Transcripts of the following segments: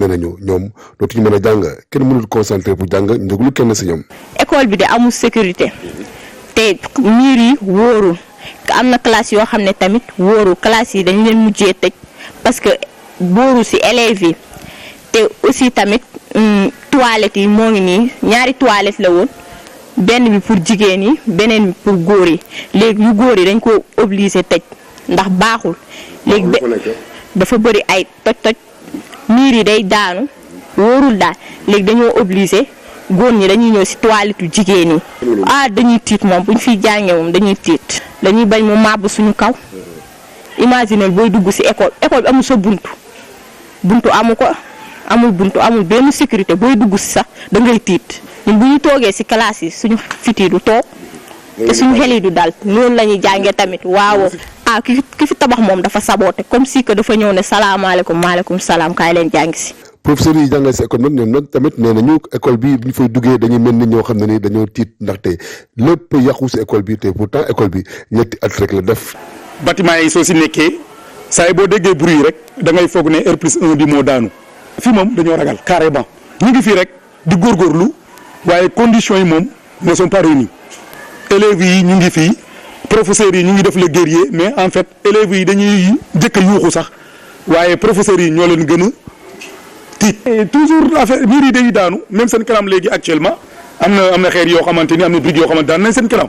nee nañu ñoom dootuñu mën a jàng kenn mënul concentré pour jàng njëglu kenn si ñoom. école bi de amul sécurité te miir yi wóorul am na classe yoo xam ne tamit wóorul classe yi dañ leen mujjee tëj parce que bóoru si élèves yi te aussi tamit toilettes yi moo ngi nii ñaari toilettes la woon benn bi pour jigéen yi beneen bi pour góor yi léegi yu góor yi dañ ko obligé tëj ndax baaxul léegi dafa bëri ay toj-toj miir yi day daanu wóorul daal léegi dañoo obligé góor ñi dañuy ñëw si toilette yu jigéen yi dañuy tiit moom bu ñu fiy jàngee moom dañuy tiit dañuy bañ mu màbb suñu kaw imaginer booy dugg si école bi amul sa buntu amu ko amul benn sécurité booy dugg si sax da ngay tiit ñun bu ñu toogee si classe yi suñu fit yi du toog te suñu xel yi du dal loolu la ñuy jàngee tamit waaw ki fi tabax moom dafa saboote comme si que dafa ñëw ne salaamaaleykum maaleykum salaam kaay leen jàngi si. professeurs yi jàngal si école nag ñoom nag tamit nee nañu école bi bu ñu fay duggee dañuy mel ni ñoo xam ne ni dañoo tiit ndaxte lépp yàqu si école bi te pourtant école bi ñetti at rek la def. bâtiment yi soo si nekkee saa yi boo déggee bruit yi rek da ngay foog ne R+1 bi moo daanu. fii moom dañoo ragal carrément ñu ngi fii rek di góorgóorlu waaye conditions yi moom ne sont pas réunies élèves yi ñu ngi fii professeurs yi ñu ngi def le guerrier mais en fait élèves yi dañuy jëkk a yuuxu sax waaye professeurs yi ñoo leen gën a tiit. toujours affaire miir yi day daanu même seen kanam léegi actuellement am na xeer yoo xamante ni am na briques yoo xamante daan nañ seen kanam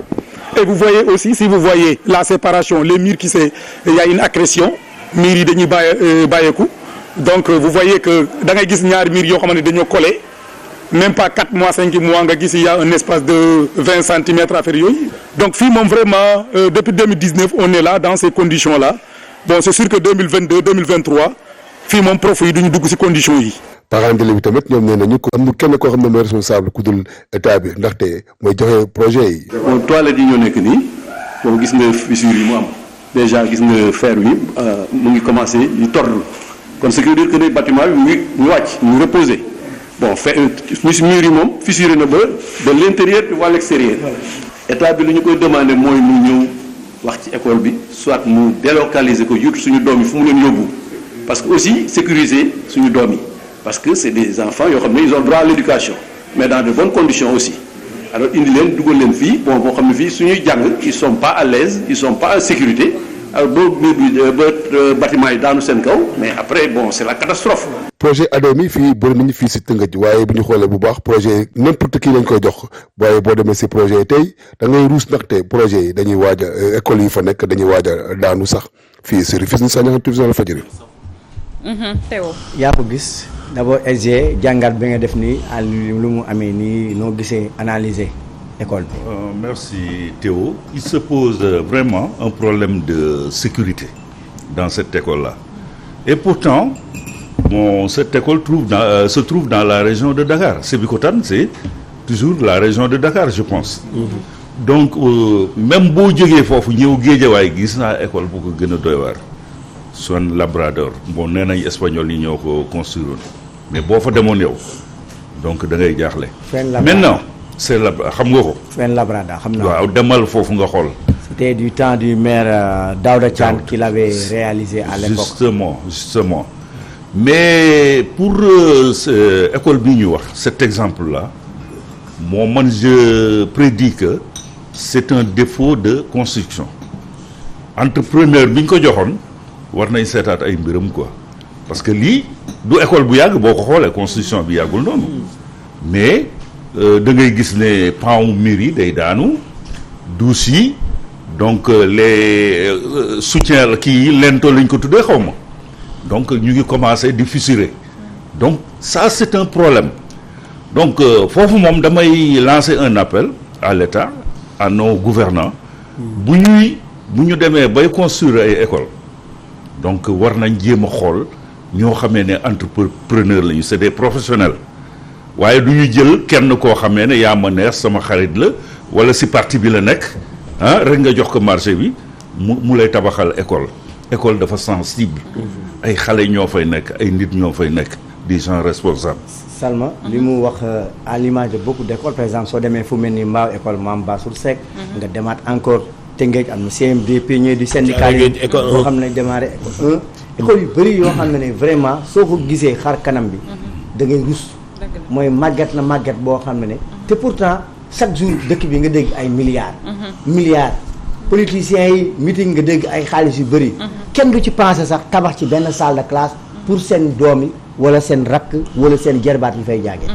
et vous voyez aussi si vous voyez la séparation les murs il y a une accrétion miir yi dañuy bàyyeeku donc vous voyez que da ngay gis ñaari miir yoo xamante ne dañoo collé même pas 4 mois 5 mois nga gis il y a un espace de 20 centimètres affaire yooyu donc fii moom vraiment depuis 2019 on est là dans ces conditions là bon c'est sûr que 2022 2023 fii moom prof yi duñu dugg ci conditions yi. parents d'élèves bi tamit ñoom nee nañu ko amul kenn koo xam ne mooy responsable ku dul état bi ndaxte mooy joxe projet yi. bon toilettes yi ñoo nekk nii bon gis nga fissure yi mu am déjà gis nga fer wi mu ngi commencé di tordre kon ce qui veut dire que ne bâtiment bi mu wàcc mu reposer bon mur yi moom fissuré na ba de l'intérieur ou à l'extérieur état bi lu ñu koy demander mooy mu ñëw wax ci école bi soit mu délocaliser ko yut suñu doom yi fu mu leen yóbbu parce que aussi sécuriser suñu doom yi parce que c'est des enfants yoo xam ne ils ont droit à l'éducation mais dans de bonnes conditions aussi alors indi leen dugal leen fii bon boo xam ne fii suñuy jàng ils sont pas à l'aise ils sont pas en sécurité alors boo mur bi ba bâtiment yi daanu seen kaw mais après bon c'est la catastrophe. projet ADEMI fii bëri nañu fii si Tëngéej waaye bu ñu xoolee bu baax projet n'importe qui lañ koy jox waaye boo demee si projet yi tey da ngay ruus ndaxte projet yi dañuy waaj a école yi fa nekk dañuy waaj a daanu sax fii si Rufisque Sagna télévision Walfadjri. Théo. yaa ko gis d'abord SG jàngat bi nga def nii à lu mu amee nii noo gisee analyser école bi. Merci Théo. Il se pose vraiment un problème de sécurité dans cette école-là. Et pourtant, cette école se trouve dans la région de Dakar. Sébikotane, c'est toujours la région de Dakar, je pense. Donc, même boo jógee foofu ñëw Guédiawaye gis naa école bu ko gën a doy waar. Son Labrador bon nee nañ espagnol yi ñoo ko construire mais boo fa demoon yow donc da ngay jaaxle. maintenant c'est la xam nga ko. Fen Labrador xam naa waaw demal foofu nga xool. C'était du temps du maire Daouda Thiam qui l'avait réalisé à l'époque. Justement mais pour école bi ñu wax cet exemple-là man je prédis que c'est un défaut de construction entrepreneur bi ñu ko joxoon war nañ seetaat ay mbiram quoi parce que lii du école bu yàgg boo ko xoolee construction bi yàggul noonu mais da ngay gis ne pan mur yi day daanu douche yi donc les soutiens kii lento lañ ko tuddee xaw ma donc ñu ngi commencer di fissurer donc ça c'est un problème donc foofu moom damay lancer un appel à l'État à nos gouvernants bu ñu demee bay construire ay école donc war nañ jéem a xool ñoo xamee ne entrepreneur lañu c'est des professionnels waaye du ñu jël kenn koo xamee ne yaa ma neex sama xarit la wala si parti bi la nekk rek nga jox ko marché bi mu lay tabaxal école dafa sensible ay xale ñoo fay nekk ay nit ñoo fay nekk des gens responsables. Salma li mu wax à l'image de beaucoup d'écoles par exemple soo demee fu mel ni Mbao école Mame Bassoul Seck nga demaat encore Tëngéej am na CMDP ñëw di syndicat yi boo xam ne démarré école 1 école yu bëri yoo xam ne vraiment soo ko gisee xar kanam bi da ngay rus mooy màgget na màgget boo xam ne te pourtant chaque jour dëkk bi nga dégg ay milliards politiciens yi meeting nga dégg ay xaalis yu bëri kenn du ci pensé sax tabax ci benn salle de classe pour seen doom yi wala seen rakk wala seen jarbaat yi fay jàngee.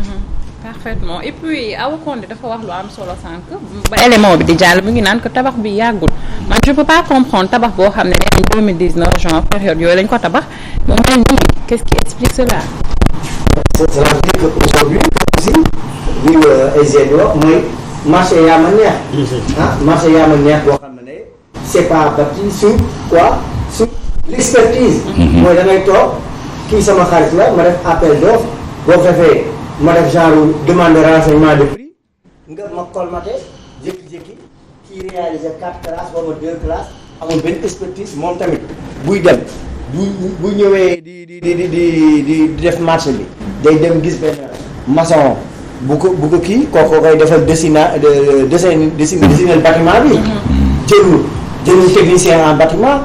Parfaitement et puis Awa Condé dafa wax lu am solo sànq ba élément bi di jàll mu ngi naan ko tabax bi yàggul man je peux pas comprendre tabax boo xam ne nee nañ 2019 genre période yooyu lañ ko tabax moom mel nii qu'est-ce qui explique cela. Cela veut dire que aujourd'hui aussi li SG di wax mooy marché yaa ma neex. Marché yaa ma neex boo xam ne c'est pas bâti sur quoi sur l'expertise. mooy da ngay toog kii sama xarit la ma def appel d'offre boo ko defee ma def genre demande de renseignement de prix nga ma colmaté jékki-jékki kii réaliser 4 classes wala 2 classes amul benn expertise moom tamit buy dem bu ñëwee di def marché bi day dem gis benn maçon bu ko kii kooku koy defal dessiner bâtiment bi jëlul technicien en bâtiment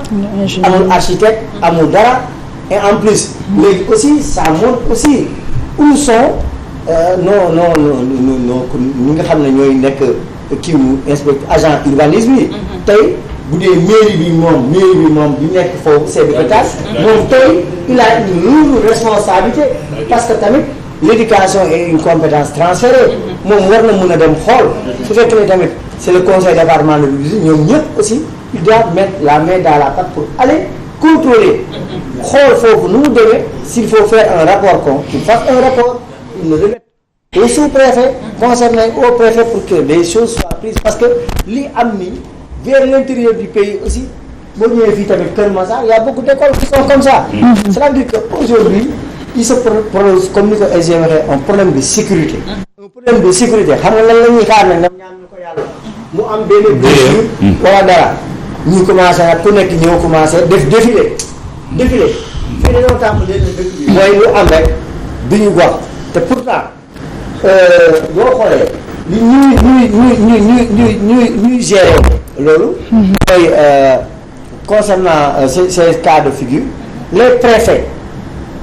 amul architecte amul dara et en plus léegi aussi ça montre aussi où sont ñi nga xam ne ñooy nekk kii inspecteur agent urbanisme yi tey bu dee mairie bi moom bi nekk foofu chef de l'État moom tey il a une lourde responsabilité parce que tamit l'éducation est une compétence transférée moom war na mën a dem xool su fekkee ne tamit c'est le conseil départemental de ñoom ñëpp aussi ils doivent mettre la main dans la pâte pour aller contrôler xool foofu nu mu demee s'il faut faire un rapport qu'il fasse un rapport il le remette au sous-préfet concerné au préfet pour que les choses soient prises parce que li am ni vers l'intérieur du pays aussi boo ñëwee fii tamit Kër Massar y a beaucoup d'écoles qui sont comme ça. Cela veut dire que aujourd'hui il se pose comme ni ko SG waxee un problème de sécurité. un problème de sécurité xam nga lan la ñuy xaar nag ñoom ñaan ñu ko yàlla mu am benn blessure wala dara ñu commencé nag ku nekk ñëw commencé def défilé fii dañoo tàmm leen dëkk bi mooy lu am rek duñu wax te pourtant boo xoolee ñuy gérer loolu mooy concernant ces cas de figure les préfets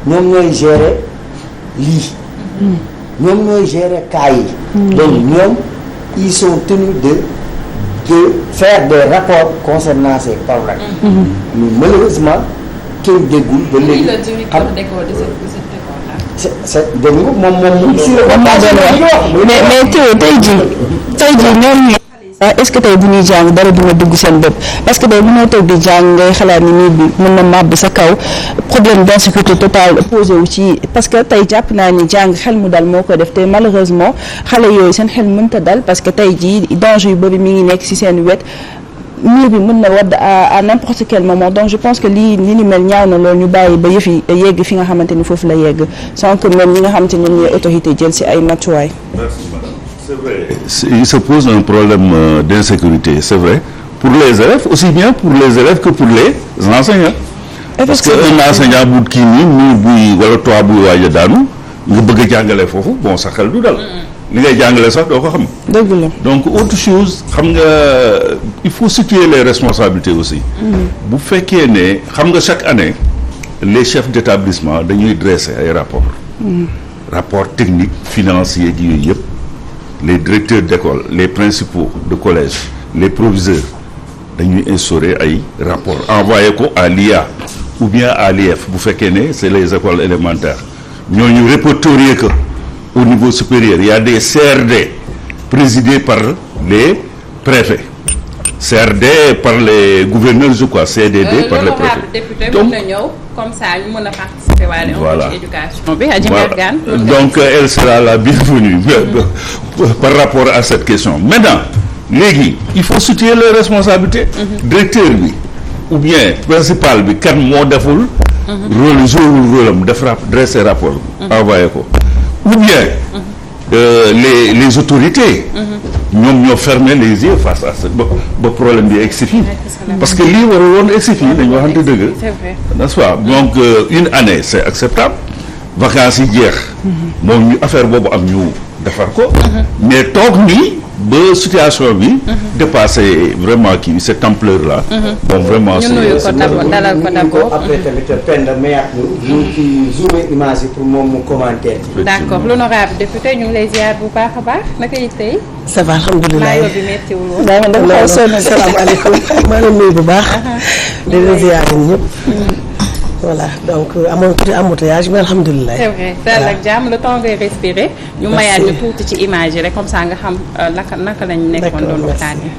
ñoom ñooy gérer lii ñoom ñooy gérer cas yi donc ñoom ils sont tenus de faire des rapports concernant ces problèmes mais malheureusement kenn déggul ba léegi xam c'est dégg nga moom si la mais tey jii ñoom est-ce que tey bu ñuy jàng dara dina dugg seen bopp parce que tey mënoo toog di jàng ngay xalaat ni nit bi mën na màbb sa kaw problème d'insécurité totale posé wu ci parce que tey jàpp naa ni jàng xel mu dal moo ko def te malheureusement xale yooyu seen xel mënta dal parce que tey jii danger yu bëri mi ngi nekk ci seen wet mur bi mën na wadd à n'importe quel moment donc je pense que li ni mel ñaaw na loolu ñu bàyyi ba yëf yi yegg fi nga xamante ni foofu la yegg sans que même ñi nga xamante ni ñoom ñooy autorité jël ci ay matuwaay. C'est vrai. Il se pose un problème d'insécurité, c'est vrai, pour les élèves, aussi bien pour les élèves que pour les enseignants. Parce que un enseignant bu kii nii muy buy wala toit buy waaj a daanu nga bëgg a jàngale foofu bon sa xel du dal. li ngay jàngale sax doo ko xam. dëgg la donc autre chose xam nga il faut situer les responsabilités aussi. bu fekkee ne xam nga chaque année les chefs d'établissement dañuy dresser ay rapports. rapport technique financier gi yooyu yëpp. Les directeurs d'école, les principaux de collège, les proviseurs, dañuy instaurer ay rapport envoyé ko à l'IA ou bien à l'IF bu fekkee ne c'est les écoles élémentaires ñooñu répertorier que au niveau supérieur il y a des CRD présidés par les préfets CRD par les gouverneurs je crois CDD par les préfets donc comme ça ñu mën a participer waale voilà. éducation bi Adji Mergane donc elle sera la bienvenue par rapport à cette question maintenant léegi il faut situer les responsabilités directeur bi ou bien principal bi kan moo deful rôle am def dresser rapport envoyé ko ou bien les autorités ñoom ñoo fermer les yeux face à ce ba problème bi egsi fii parce que lii warul woon egsi fii dañu waxante dëgg n'est-ce pas donc une année c'est acceptable vacances yi jeex moom ñu affaire boobu am ñu defar ko. mais toog nii ba situation bi. dépassé vraiment kii cette ampleur là. bon vraiment ñu nuyu ko dalal ko d'abord. après tamit Penda mayaat ñu ci zoomé image yi pour moom mu commentaire ci. d'accord l'honorable député ñu ngi lay ziar bu baax a baax naka yi tey. ça va alhamdulilah maayoo bi méttiwul woon. daa ma xaw sonn salaamaaleykum maa ngi nuyu bu baax. di leen ziar ñëpp. voilà donc amoon tuuti embouteillage mais alhamdulilah. c'est vrai dal ak jàmm le temps ngay respirer. ñu mayaat ñu tuuti ci image yi rek comme ça nga xam naka lañ nekkoon doon waxtaanee.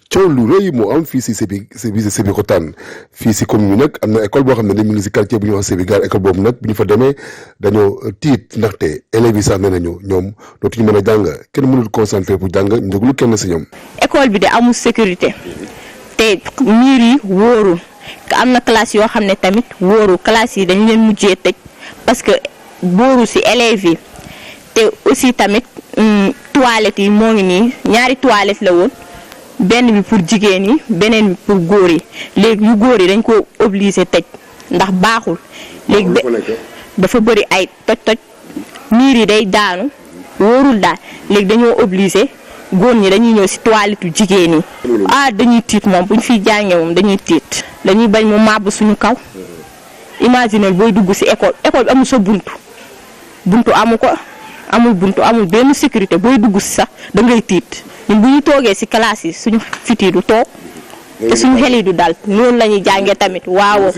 coow lu rëy moo am fii si Sébikotane fii si commune bi nag am na école boo xam ne mu ngi si quartier bu ñuy wax Sébigar école boobu nag bu ñu fa demee dañoo tiit ndaxte élèves yi sax nee nañu ñoom dootuñu mën a jàng kenn mënul concentré pour jàng ñu déglu kenn si ñoom. école bi de amul sécurité te miir yi wóorul am na classe yoo xam ne tamit wóorul classe yi dañu leen mujjee tëj parce que bóoru si élèves yi te aussi tamit toilettes yi moo ngi nii ñaari toilettes la woon. benn bi pour jigéen yi beneen bi pour góor yi léegi yu góor yi dañ ko obligé tëj ndax baaxul léegi dafa bëri ay toj-toj miir yi day daanu wóorul daal léegi dañoo obligé góor ñi dañuy ñëw ci toilette yu jigéen yi dañuy tiit moom bu ñu fiy jàngee moom dañuy tiit dañuy bañ mu màbb suñu kaw imaginer booy dugg ci école bi amul sa buntu amu ko amul buntu amul benn sécurité booy dugg ci sax da ngay tiit ñun bu ñu toogee ci classe yi suñu fit yi du toog te suñu xel yi du dal noonu la ñuy jàngee tamit waaw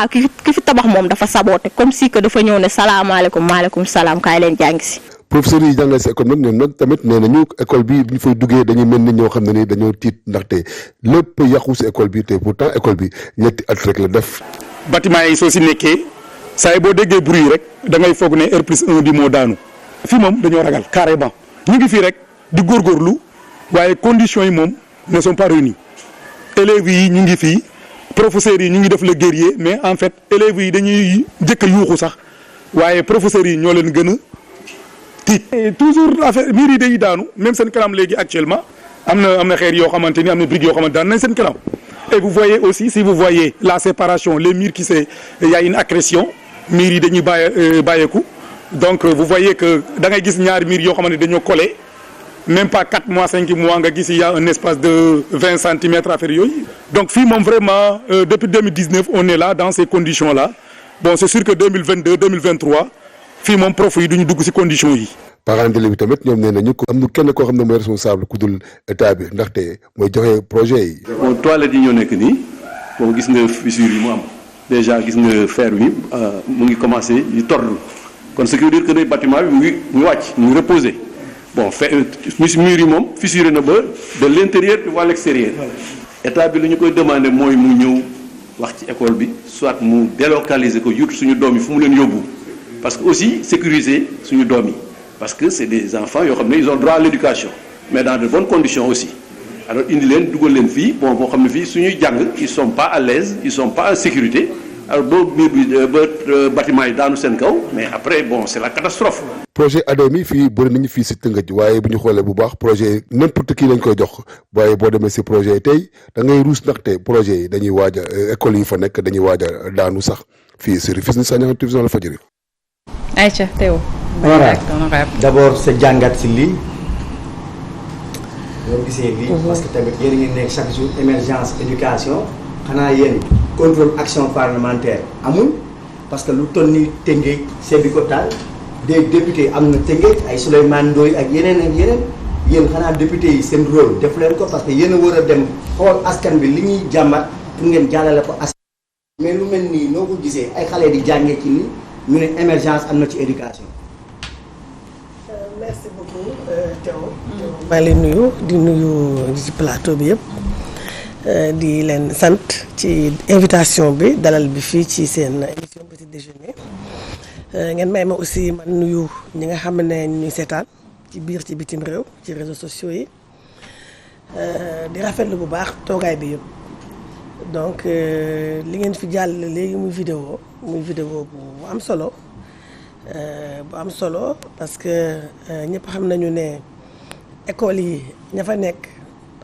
ki fi tabax moom dafa saboote comme si que dafa ñëw ne salaamaaleykum maaleykum salaam kaay leen jàngi ci. professeurs yi jàngale si école nag ñoom nag tamit nee nañu école bi bu ñu fay duggee dañuy mel ni ñoo xam ne ni dañoo tiit ndaxte lépp yàqu si école bi te pourtant école bi ñetti at rek la def. bâtiment yi soo si nekkee saa yi boo déggee bruit rek da ngay foog ne R+1 bi moo daanu fii moom dañoo ragal carrément ñu ngi fii rek di góorgóorlu waaye conditions yi moom ne sont pas réunies élèves yi ñu ngi fii professeurs yi ñu ngi def le guerrier mais en fait élèves yi dañuy njëkk a yuuxu sax waaye professeurs yi ñoo leen gën a tiit. toujours affaire miir yi day daanu même seen kanam léegi actuellement am na xeer yoo xamante ni am na briques yoo xamante daan nañ seen kanam et vous voyez aussi si vous voyez la séparation les murs qui y a une accrétion miir yi dañuy bàyyeeku donc vous voyez que da ngay gis ñaari miir yoo xamante dañoo collé. même pas 4 mois 5 mois nga gis il y a un espace de 20 centimètres affaire yooyu donc fii moom vraiment depuis 2019 on est là dans ces conditions là bon c'est sûr que 2022 2023 fii moom prof yi duñu dugg ci conditions yi. parents d'élèves bi tamit ñoom nee nañu ko am na kenn koo xam ne mooy responsable ku dul état bi ndaxte mooy joxe projet yi. bon toilettes yi ñoo nekk nii bon gis nga fissure yi mu am déjà gis nga fer wi mu ngi commencé di tordre kon ce qui veut dire que ne bâtiment bi mu ngi wàcc mu ngi reposer. bon mur yi moom fissuré na ba de l'intérieur vers l'extérieur état bi lu ñu koy demandé mooy mu ñëw wax ci école bi soit mu délocaliser ko yut suñu doom yi fu mu leen yóbbu parce que aussi sécuriser suñu doom yi parce que c'est des enfants yoo xam ne ils ont droit à l'éducation mais dans de bonnes conditions aussi alors indi leen dugal leen fii bon boo xam ne fii suñuy jàng ils sont pas à l'aise ils sont pas en sécurité alors boo mur bi ba bâtiment yi daanu seen kaw mais après bon c'est la catastrophe. projet ADEMI fii bëri nañu fii si Tëngëj waaye bu ñu xoolee bu baax projet n'importe qui lañ koy jox waaye boo demee si projet yi tey da ngay ruus ndaxte projet yi dañuy waaj a école yi fa nekk dañuy waaj a daanu sax fii si Rufisque Sagna télévision Walfadjri. Aïcha Théo. d'abord sa jàngat si lii boo gisee lii. parce que tamit yéen a ngi nekk chaque jour émergence éducation xanaa yéen contrôle action parlementaire amul parce que lu toll nii Tëngéej Sébikotane des députés am na Tëngéej ay Souleymane Ndoye ak yeneen yéen xanaa député yi seen rôle def leen ko parce que yéen a war a dem xool askan bi li ñuy jàmbat pour ngeen jàllale ko askan mais lu mel nii noo ko gisee ay xale di jàngee ci ni ñu ne émergence am na ci éducation. merci beaucoup Théo. maa ngi leen nuyu di nuyu ci plateau bi yëpp di leen sant ci invitation bi dalal bi fii ci seen émission petit déjeuner ngeen may ma aussi man nuyu ñi nga xam ne ñuy seetaan ci biir ci bitim réew ci réseaux sociaux yi di rafetlu bu baax toogaay bi yëpp donc li ngeen fi jàll léegi muy vidéo bu am solo bu am solo parce que ñëpp xam nañu ne école yi ña fa nekk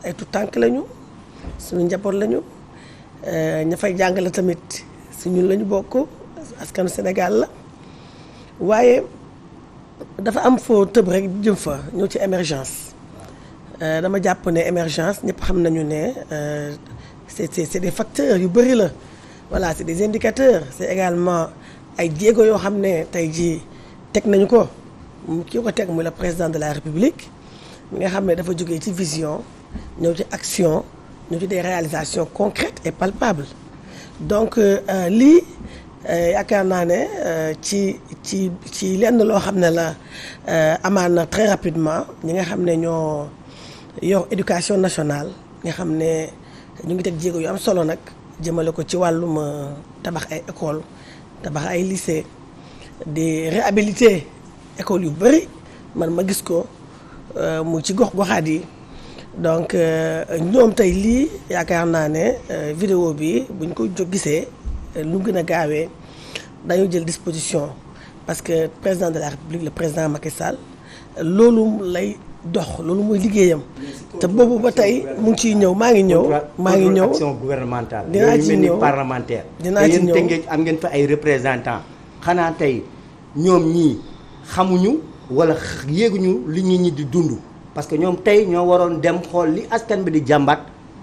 ay tout tànk lañu suñu njaboot lañu ña fay jàngale tamit si ñun lañu bokk askanu Sénégal la waaye dafa am foo tëb rek jëm fa ñëw ci émergence dama jàpp ne émergence ñëpp xam nañu ne c'est des facteurs yu bëri la voilà c'est des indicateurs c'est également ay jéego yoo xam ne tey jii teg nañu ko kii ko teg muy le président de la République mi nga xam ne dafa jógee ci vision ñëw ci action ñëw ci des réalisations concrètes et palpables donc lii yaakaar naa ne ci lenn loo xam ne la amaan na très rapidement ñi nga xam ne ñoo yor éducation nationale nga xam ne ñu ngi teg jéego yu am solo nag jëmale ko ci wàllum tabax ay école tabax ay lycée di réhabiliter école yu bëri man ma gis ko mu ci gox-goxaat yi donc ñoom tey lii yaakaar naa ne vidéo bi buñ ko gisee lu gën a gaawee dañu jël disposition parce que président de la République le président Macky Sall loolu lay dox loolu mooy liggéeyam te boobu ba tey mu ngi ciy ñëw maa ngi ñëw action gouvernementale dinaa ci ñëw parlementaire dinaa ci ñëw te ngeen am ngeen fa ay représentants xanaa tey ñoom ñii xamuñu wala yéeguñu li ñi di dund parce que ñoom tey ñoo waroon dem xool li askan bi di jàmbat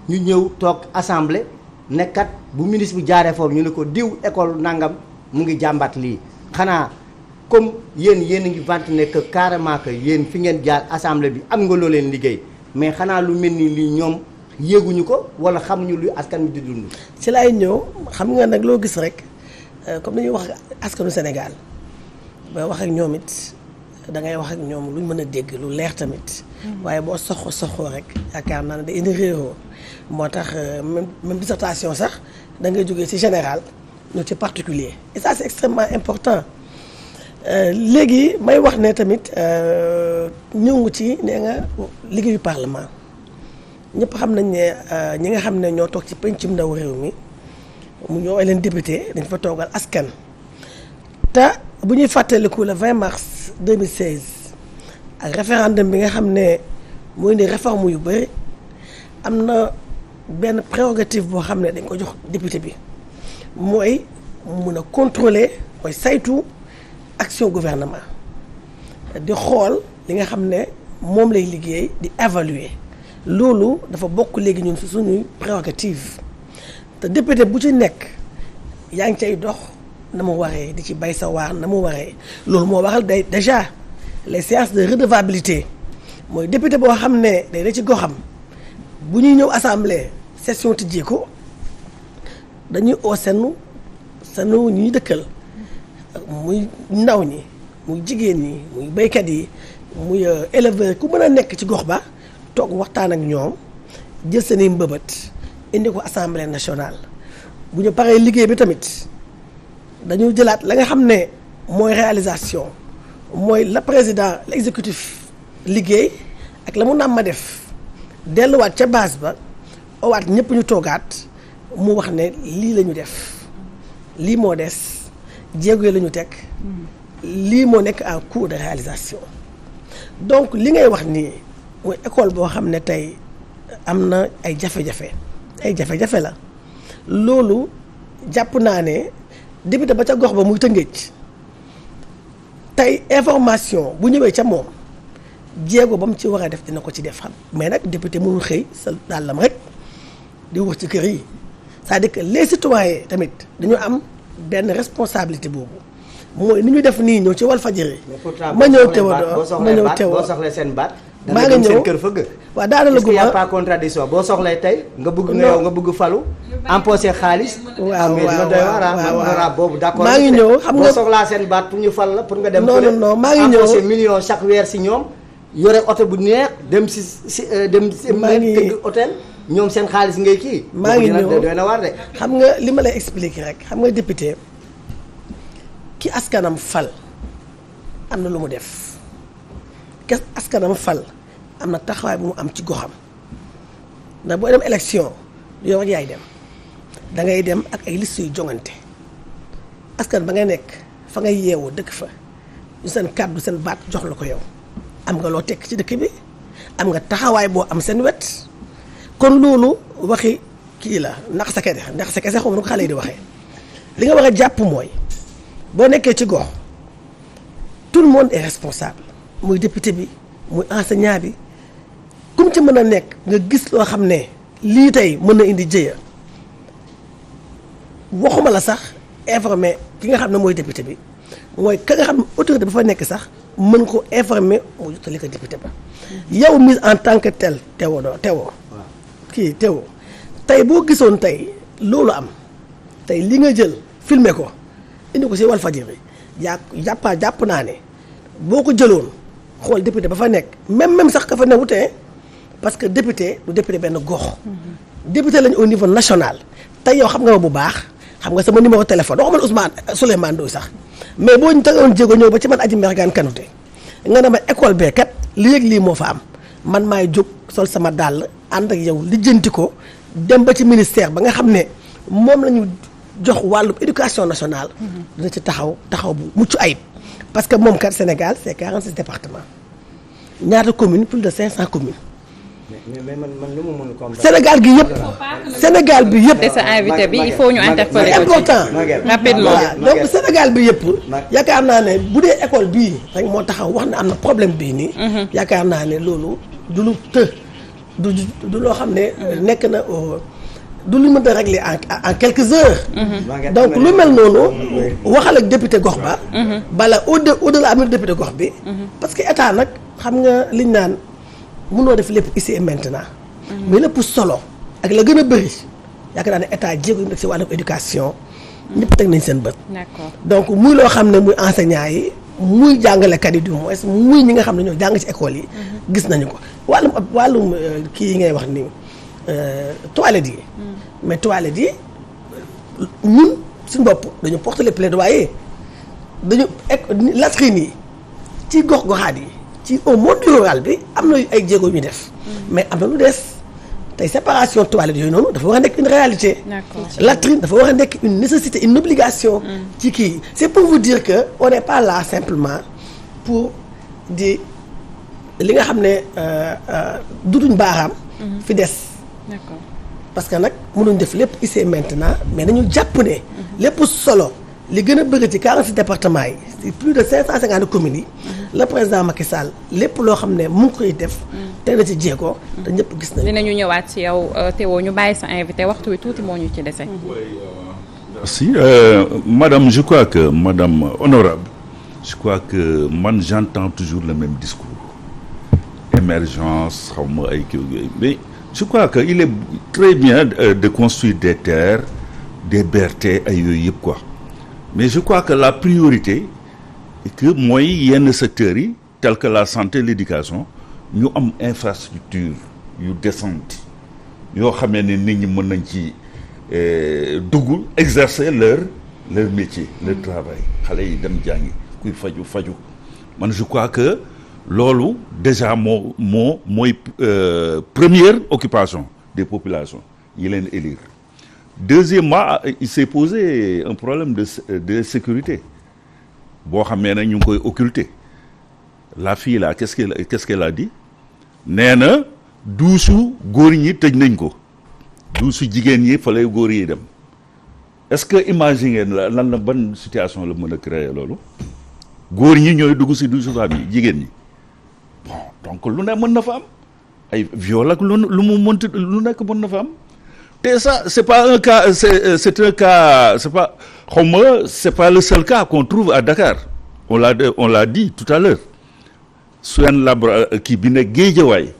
ñu ñëw toog assemblée nekkat bu ministre bi jaaree foofu ñu ne ko diw école nangam mu ngi jàmbat lii xanaa comme yéen a ngi vante ne que carrément que yéen fi ngeen jaar assemblée bi am nga loo leen liggéey mais xanaa lu mel ni lii ñoom yéeguñu ko wala xamuñu lu askan bi di dund. ci laay ñëw xam nga nag loo gis rek comme dañuy wax askanu Sénégal ba wax ak ñoom it da ngay wax ak ñoom luñ mën a dégg lu leer tamit. waaye boo soxoo rek yaakaar naa ne day indi réeroo moo tax même dissertation sax da ngay jógee ci général ñëw ci particulier et ça c'est extrêmement important. léegi may wax ne tamit ñëw nga ci nee nga liggéeyu parlement ñëpp xam nañ ne ñi nga xam ne ñoo toog ci pencum ndaw réew mi mu ñoo leen député dañ fa toogal askan. te bu ñuy fàttaliku le 20 mars 2016 ak référendum bi nga xam ne mooy indi réforme yu bëri am na benn prérogative boo xam ne dañ ko jox député bi mooy mun a contrôler mooy saytu. action gouvernement di xool li nga xam ne moom lay liggéey di évaluer loolu dafa bokk léegi ñun ci suñuy prérogative te député bu ci nekk yaa ngi cay dox na mu waree di ci bay sa waar na mu waree loolu moo waral day déjà les séances de redevabilité mooy député boo xam ne day da ci goxam bu ñuy ñëw assemblée session tijjee ko dañuy oo senu ñuy dëkkal muy ndaw ñi muy jigéen ñi muy béykat yi muy éleveur ku mën a nekk ci gox ba toog waxtaan ak ñoom jël seeni mbëbët indi ko assemblée nationale bu ñu paree liggéey bi tamit dañu jëlaat la nga xam ne mooy réalisation mooy la président l'exécutif liggéey ak la mu namm ma def delluwaat ca base ba owaat ñëpp ñu toogaat mu wax ne lii la ñu def lii moo des jéego yi la ñu teg lii moo nekk en cours de réalisation donc li ngay wax nii mooy école boo xam ne tey am na ay jafe-jafe la loolu jàpp naa ne député ba ca gox ba muy Tëngéej tey information bu ñëwee ca moom jéego ba mu ci war a def dina ko ci def xam mais nag député mënul xëy sa dàllam rek di wax ci kër yi c'est-à-dire que les citoyens tamit dañu am benn responsabilité boobu mooy ni ñu def nii ñëw ci Walfadjri ma ñëw teewoo boo soxlee seen baat maa ngi ñëw seen kër fëgg waaw daana la y a pas contradiction boo soxlee tey nga bëgg nga yow nga bëgg falu empoché xaalis waaw boobu d'accord maa ngi ñëw xam nga boo soxlaa seen baat pour ñu fal la pour nga dem non maa ngi ñëw empoché million chaque weer si ñoom yore oto bu neex dem si tëgg hôtel ñoom seen xaalis ngay kii maa ngi ñëw doy na war de xam nga li ma lay expliquer rek xam nga député ki askanam fal am na lu mu def ki askanam fal am na taxawaay bu mu am ci goxam ndax boo dem élection yow rek yaay dem da ngay dem ak ay liste yu jongante askan ba nga nekk fa ngay yeewoo dëkk fa seen kàddu seen baat jox la ko yow am nga loo tekk ci dëkk bi am nga taxawaay boo am seen wet kon loolu waxi kii la ndax sa kese xaw ma nu ko xale yi di waxee li nga war a jàpp mooy boo nekkee ci gox tout le monde est responsable muy député bi muy enseignant bi comme ci mën a nekk nga gis loo xam ne lii tey mën na indi jëya waxuma la sax informer ki nga xam ne mooy député bi mooy ka nga xam ne autorité ba fa nekk sax mën ko informer mu jotali ko député ba yow mise en tant que tel teewoo tey boo gisoon tey loolu am tey li nga jël filmer ko indi ko si Walfadjri jàpp naa ne boo ko jëloon xool député ba fa nekk même sax ka fa newutee parce que député du député benn gox député lañu au niveau national tey yow xam nga ma bu baax xam nga sama numéro téléphone waxuma Ousmane Souleymane Ndoye sax mais boo ñu tegoon jéego ñëw ba ci man Adji Mergane Kanouté nga ne ma école bee kat lii ak lii moo fa am man maay jóg sol sama dàll ànd ak yow lijjanti ko dem ba ci ministère ba nga xam ne moom la ñu jox wàllu éducation nationale dina ci taxaw bu mucc ayib parce que moom kat Sénégal c'est 46 départements ñaata communes plus de 500 communes. mais man li mu mën comprendre. Sénégal gi yëpp. Sénégal bi yëpp. te sa invité bi il faut ñu interpeller c'est important rapidement. donc Sénégal bi yëpp. yaakaar naa ne bu dee école bii rek moo taxaw wax ne am na problème bii nii. yaakaar naa ne loolu du lu du loo xam ne nekk na du lu mën a régler en quelques heures. donc lu mel noonu. waxal ak député gox ba. bala au-delà amul député gox bi. parce que état nag xam nga liñ naan. mënoo def lépp ici et maintenant. mais lépp solo ak la gën a bëri yaakaar naa ne état jéego yi nag si wàllum éducation ñëpp teg nañ seen bët. d'accord donc muy loo xam ne muy enseignants yi muy jàngalekat yi du moins muy ñi nga xam ne ñoo jàng ci école yi. gis nañu ko wàllum kii yi ngay wax ni toilettes yi. mais toilettes yi ñun suñu bopp dañu porter les plaidoyers dañu latrines yi ci gox-goxaat yi. ci au monde rural bi am na ay jéego ñu def mais am na lu des tey séparation toilette yooyu noonu dafa war a nekk une réalité. latrine dafa war a nekk une nécessité une obligation. ci kii c'est pour vous dire que on n'est pas là simplement pour di li nga xam ne duduñ baaraam. fi des. d'accord parce que nag mënuñ def lépp ici maintenant mais nañu jàpp ne. lépp solo li gën a bëri ci 46 départements yi c'est plus de 550 communes yi. le président Macky Sall lépp loo xam ne mu ngi koy def. teg na ci jéego. te ñëpp gis nañu. dinañu ñëwaat ci yow Théo ñu bàyyi sa invité waxtu wi tuuti moo ñu ci dese. Merci. Madame, je crois que, Madame Honorable, je crois que moi j'entends toujours le même discours. Émergence, mais je crois qu'il est très bien de construire des terres, des BRT, quoi. Mais je crois que la priorité est que moi, il y a un secteur tel que la santé et l'éducation, nous avons une infrastructure décente. Nous avons exercer leur métier, leur travail. Je crois que lolo déjà mon première occupation des populations, il est élire. Deuxièmement, il s'est posé un problème de sécurité. Bon, nous avons occulté. La fille là, qu'est-ce qu'elle a dit? Néna, dousu gorigni tejnenko. Dousu jigéen fallait gori dem. Est-ce que imaginez la bonne situation le monde créer lolu? Gorigni ñoy dugg ci dousu famille jigéen ñi. Bon, donc lu ne mën na fa am ay viol ak lu mu monte lu nek mën na fa am. Et ça, c'est pas un cas, c'est un cas, c'est pas le seul cas qu'on trouve à Dakar. On l'a dit tout à l'heure. Soit un laboratoire qui bine Guédiawaye.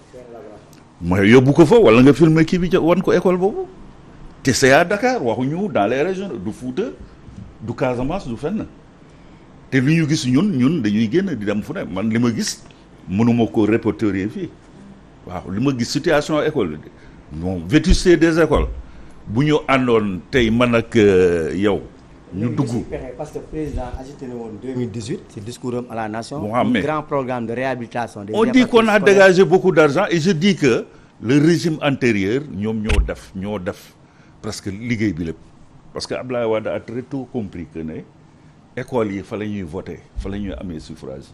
Moi, il y a beaucoup de fois, on a filmé qui bine wan ko école bobu. Té c'est à Dakar, waxuñu dans les régions du Fouta, du Casamance, du fenn. Té lu ñu gis ñun dañuy génn di dem fu ne man li ma gis mënuma ko répertorier fii. Waaw li ma gis situation école bon vétusté des écoles bu ñu àndoon tey man ak yow ñu dugg parce que président agité na woon 2018 c'est discours à la nation bon, un grand programme de réhabilitation des on dit qu'on a dégagé beaucoup d'argent et je dis que le régime antérieur ñoom ñoo def presque liggéey bi lépp parce que Abdoulaye Wade a très tôt compris que ne écoles yi fa la ñuy voter fa la ñuy amee suffrage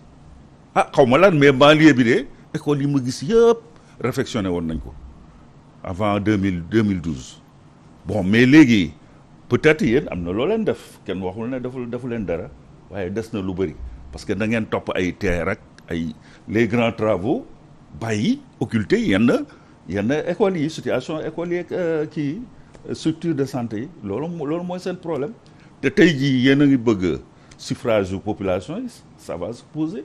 xaw ma lan mais banlieue bi de écoles yi ma gis yëpp réfectionné woon nañ ko avant 2012 bon mais léegi peut-être yéen am na loo leen def kenn waxul ne defu leen dara waaye des na lu bëri parce que da ngeen topp ay terre ak ay les grands travaux bàyyi occulter yenn écoles yi situation écoles yeeg kii structure de santé yi loolu mooy seen problème te tey jii yéen a ngi bëgg suffrage de population yi ça va se poser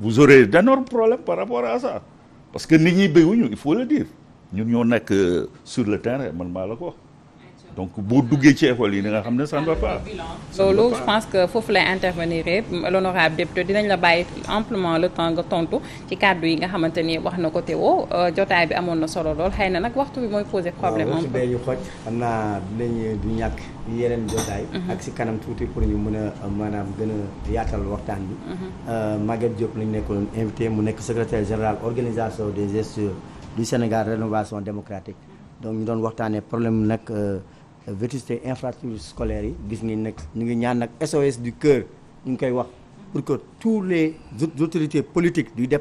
vous aurez d'énormes problèmes par rapport à ça parce que nit ñi béyuñu il faut le dire ñun ñoo nekk sur le terrain man maa la ko wax donc boo duggee ci école yi da nga xam ne ça ne va pas. loolu je pense que foofu lay intervenir l'honorable député dinañ la bàyyi amplement le temps nga tontu ci kàddu yi nga xamante ni wax na ko Théo jotaay bi amoon na solo lool xëy na nag waxtu bi mooy poser problème. waaw waxtu ñu xooj xam naa dinañ du ñàkk yeneen jotaay. ak si kanam tuuti pour ñu mën a maanaam gën a yaatal waxtaan bi. Maguette Diop lañ nekkoon invité mu nekk secrétaire général organisation des gestions du Sénégal rénovation démocratique donc ñu doon waxtaanee problème nag. vétusté infrastructure scolaire yi gis ngeen nag ñu ngi ñaan nag SOS du cœur ñu ngi koy wax pour que tous les autorités politiques du